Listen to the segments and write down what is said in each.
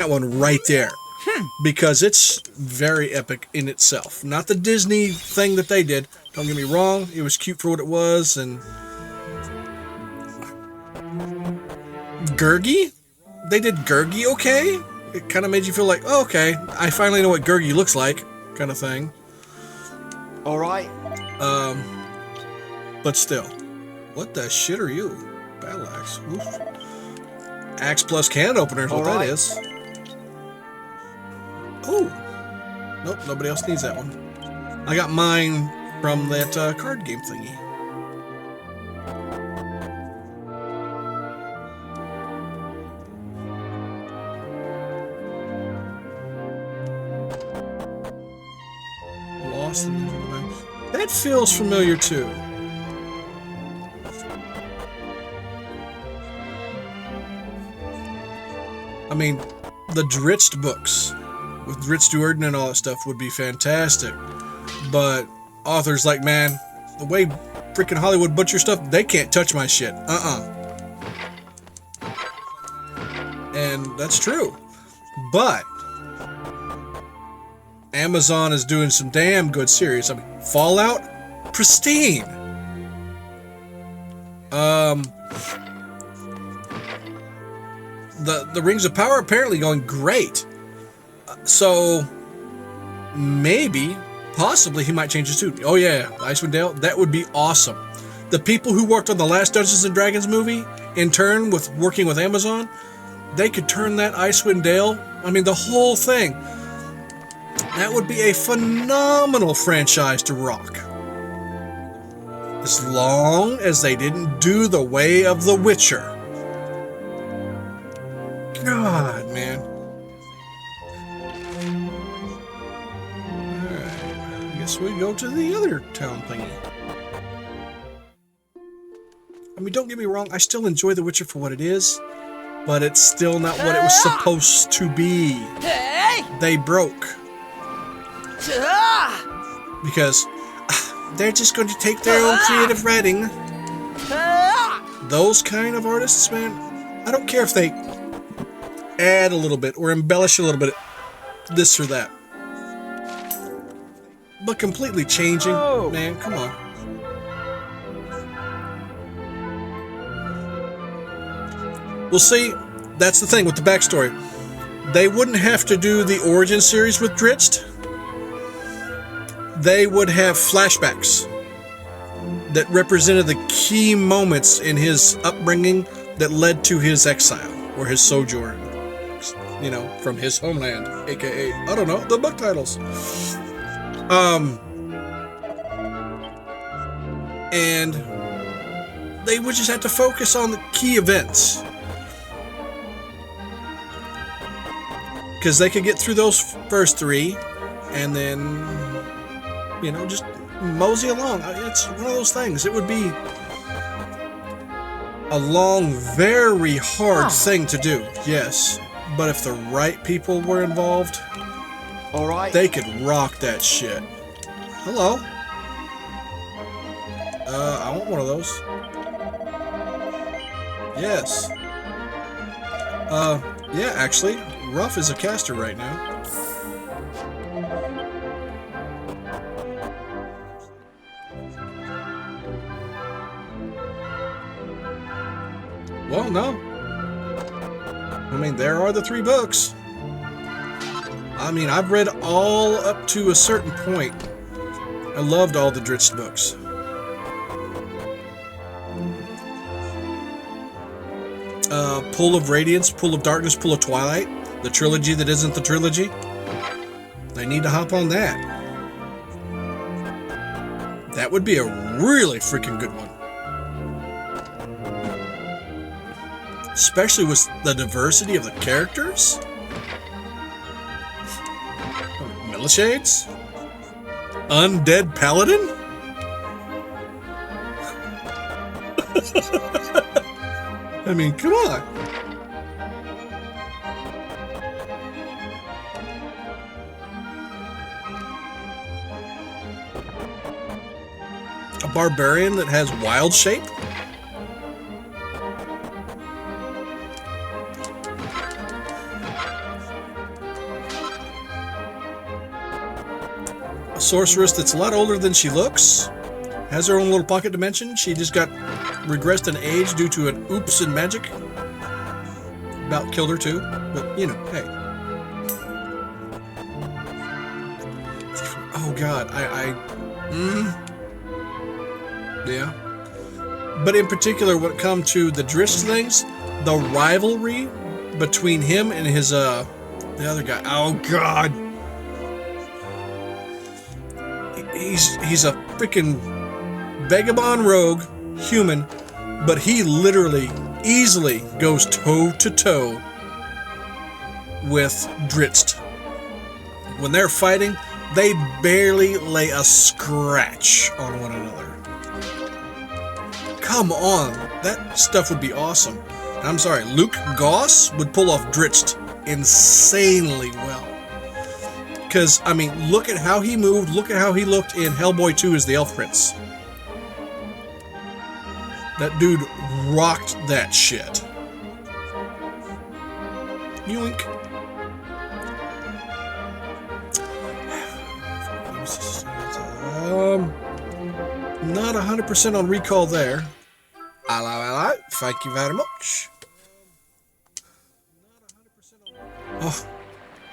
that one right there because it's very epic in itself. Not the Disney thing that they did. Don't get me wrong, it was cute for what it was. And Gurgi, they did Gurgi okay. It kind of made you feel like, oh, okay, I finally know what Gurgi looks like, kind of thing. All right. But still, what the shit are you? Battle axe. Oof. Axe plus can openers, what that is. Oh, nope, nobody else needs that one. I got mine from that card game thingy. Lost in the Ninja. That feels familiar too. I mean, the Dritzt books with Dritz Duerden and all that stuff would be fantastic. But authors like, man, the way freaking Hollywood butcher stuff, they can't touch my shit. And that's true. But Amazon is doing some damn good series. I mean, Fallout, pristine. The Rings of Power apparently going great. So maybe, possibly, he might change his tune. Oh yeah, Icewind Dale, that would be awesome. The people who worked on the last Dungeons and Dragons movie, in turn with working with Amazon, they could turn that Icewind Dale, I mean the whole thing. That would be a phenomenal franchise to rock. As long as they didn't do the way of The Witcher. God, man. Alright, I guess we go to the other town thingy. I mean, don't get me wrong, I still enjoy The Witcher for what it is, but it's still not what it was supposed to be. They broke. Because they're just going to take their own creative writing. Those kind of artists, man, I don't care if they add a little bit or embellish a little bit, this or that. But completely changing, man, come on. Well, see, that's the thing with the backstory. They wouldn't have to do the origin series with Dritzt. They would have flashbacks that represented the key moments in his upbringing that led to his exile or his sojourn, you know, from his homeland, aka, I don't know, the book titles. And they would just have to focus on the key events. Because they could get through those first three and then, you know, just mosey along. It's one of those things. It would be a long, very hard thing to do, yes. But if the right people were involved, they could rock that shit. Hello. I want one of those. Yes. Yeah, actually, Ruff is a caster right now. Well, no. I mean, there are the 3 books. I mean, I've read all up to a certain point. I loved all the Dritz books. Pool of Radiance, Pool of Darkness, Pool of Twilight. The trilogy that isn't the trilogy. They need to hop on that. That would be a really freaking good one. Especially with the diversity of the characters. Milishades? Undead Paladin? I mean, come on. A barbarian that has wild shape? sorceress that's a lot older than she looks. Has her own little pocket dimension. She just got regressed in age due to an oops in magic. About killed her too, but you know, hey. Oh God, yeah. But in particular, when it comes to the Drizzt things, the rivalry between him and his the other guy. Oh God, he's a freaking vagabond rogue human, but he literally easily goes toe to toe with Drizzt. When they're fighting, they barely lay a scratch on one another. Come on, that stuff would be awesome. I'm sorry, Luke Goss would pull off Drizzt insanely well. Because, I mean, look at how he moved, look at how he looked in Hellboy 2 as the Elf Prince. That dude rocked that shit. Yoink. Not 100% on recall there. Hello. Thank you very much. Oh,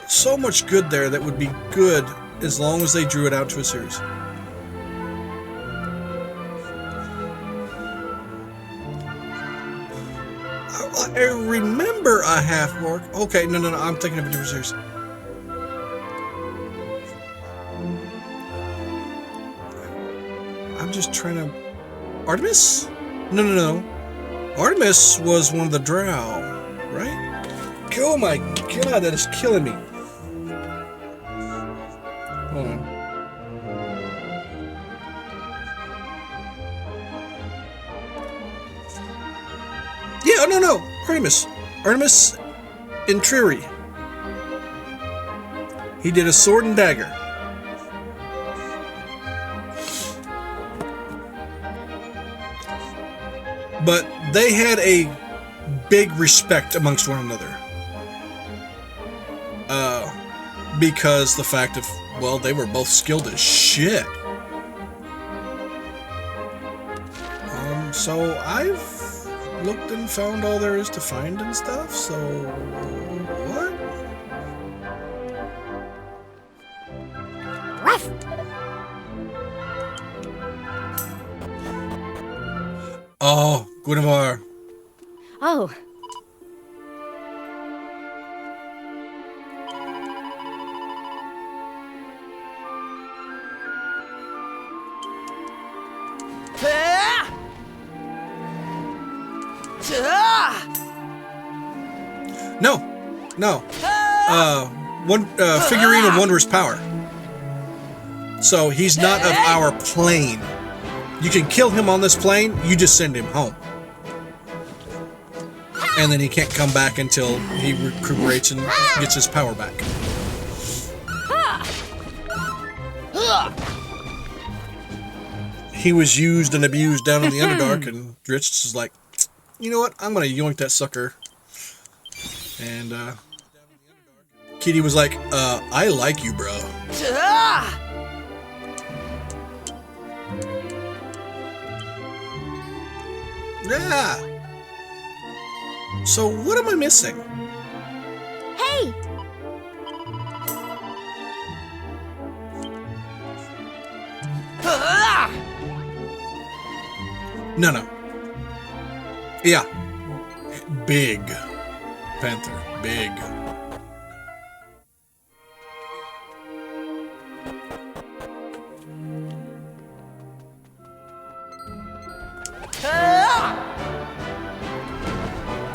so much good there that would be good as long as they drew it out to a series. I remember a half-orc. Okay, no, I'm thinking of a different series. I'm just trying to... Artemis? No. Artemis was one of the drow, right? Oh my God, that is killing me. Hold on. Yeah, no. Artemis in Triri. He did a sword and dagger. But they had a big respect amongst one another. Because the fact of, well, they were both skilled as shit. So I've looked and found all there is to find and stuff, so what? Ruff. Oh, Guinevere. Oh. No. One figurine of wondrous power. So he's not of our plane. You can kill him on this plane, you just send him home. And then he can't come back until he recuperates and gets his power back. He was used and abused down in the Underdark, and Drizzt is like, you know what, I'm gonna yoink that sucker. And Kitty was like, I like you, bro. Yeah. So what am I missing? Hey. No. Yeah. Big panther. Big.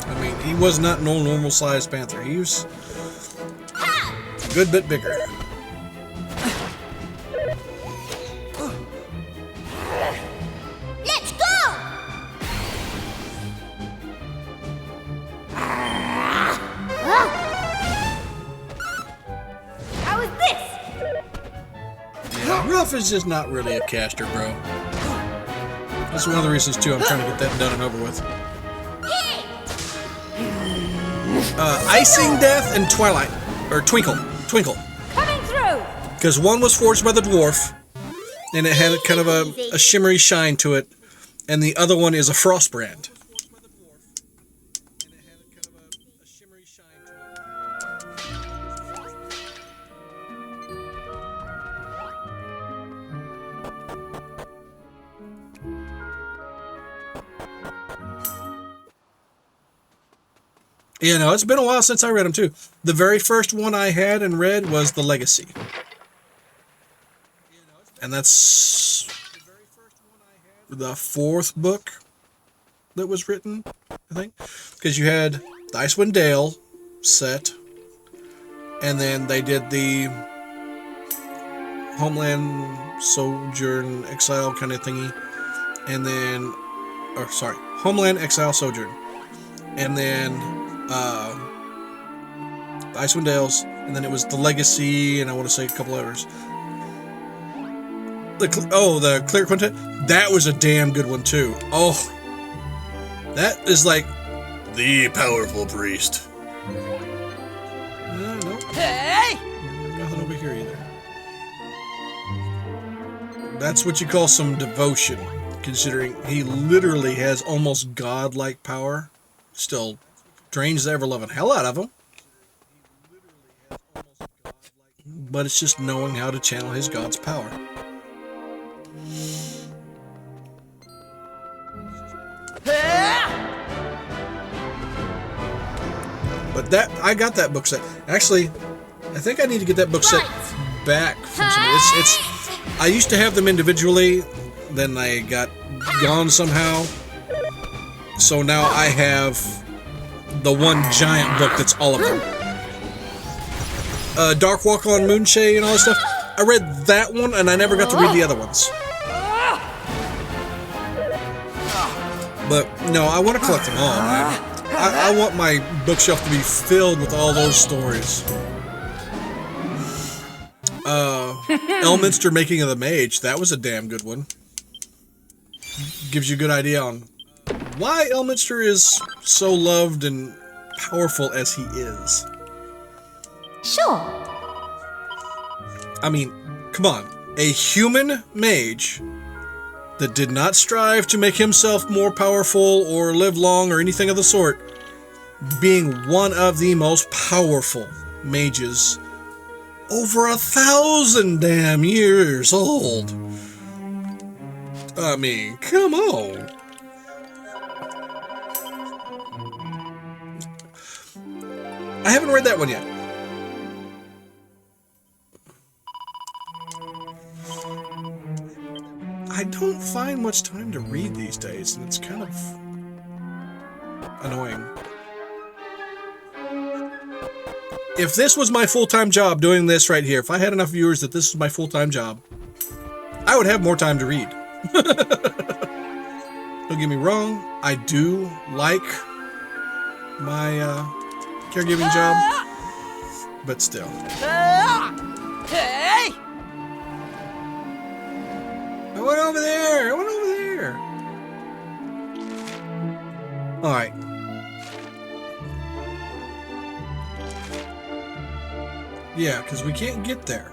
I mean, he was not no normal sized panther. He was a good bit bigger. Let's go. How is this? Yeah, Ruff is just not really a caster, bro. That's one of the reasons, too, I'm trying to get that done and over with. Icing Death and Twilight. Or Twinkle. Coming through. Because one was forged by the dwarf, and it had kind of a shimmery shine to it, and the other one is a frost brand. Yeah, no, it's been a while since I read them too. The very first one I had and read was The Legacy. And that's the fourth book that was written, I think. Because you had the Icewind Dale set, and then they did the Homeland Sojourn Exile kind of thingy, and then, Homeland Exile Sojourn, and then the Icewind Dales, and then it was The Legacy, and I want to say a couple others. The Clear Quintet, that was a damn good one too. Oh, that is like the powerful priest. No. Hey! Nothing over here either. That's what you call some devotion, considering he literally has almost godlike power. Still drains the ever-loving hell out of him. But it's just knowing how to channel his god's power. But I got that book set. Actually, I think I need to get that book set back from somebody. I used to have them individually, then they got gone somehow. So now I have the one giant book that's all of them. Dark Walk on Moonshade and all that stuff. I read that one, and I never got to read the other ones. But no, I want to collect them all, man. I want my bookshelf to be filled with all those stories. Elminster Making of the Mage, that was a damn good one. Gives you a good idea on why Elminster is so loved and powerful as he is. Sure. I mean, come on. A human mage that did not strive to make himself more powerful or live long or anything of the sort, being one of the most powerful mages over 1,000 damn years old. I mean, come on. I haven't read that one yet. I don't find much time to read these days, and it's kind of annoying. If this was my full-time job doing this right here, if I had enough viewers that this is my full-time job, I would have more time to read. Don't get me wrong, I do like my caregiving job, but still. Hey! I went over there! I went over there! Alright. Yeah, because we can't get there.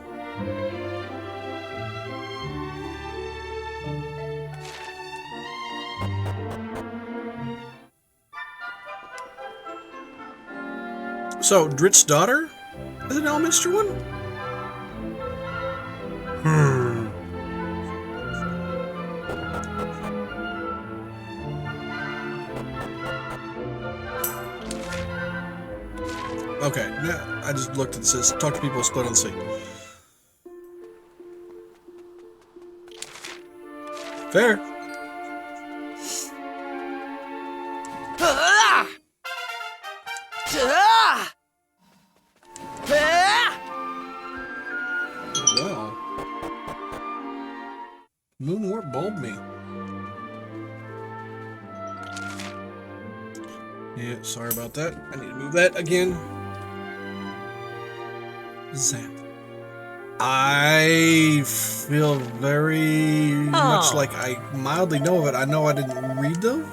So, Drit's daughter is an Elminster one? Okay, yeah, I just looked and it says, talk to people, split on the sea. Fair. Wow. Moonwort bulbed me. Yeah, sorry about that. I need to move that again. Zap. I feel very much like I mildly know of it. I know I didn't read them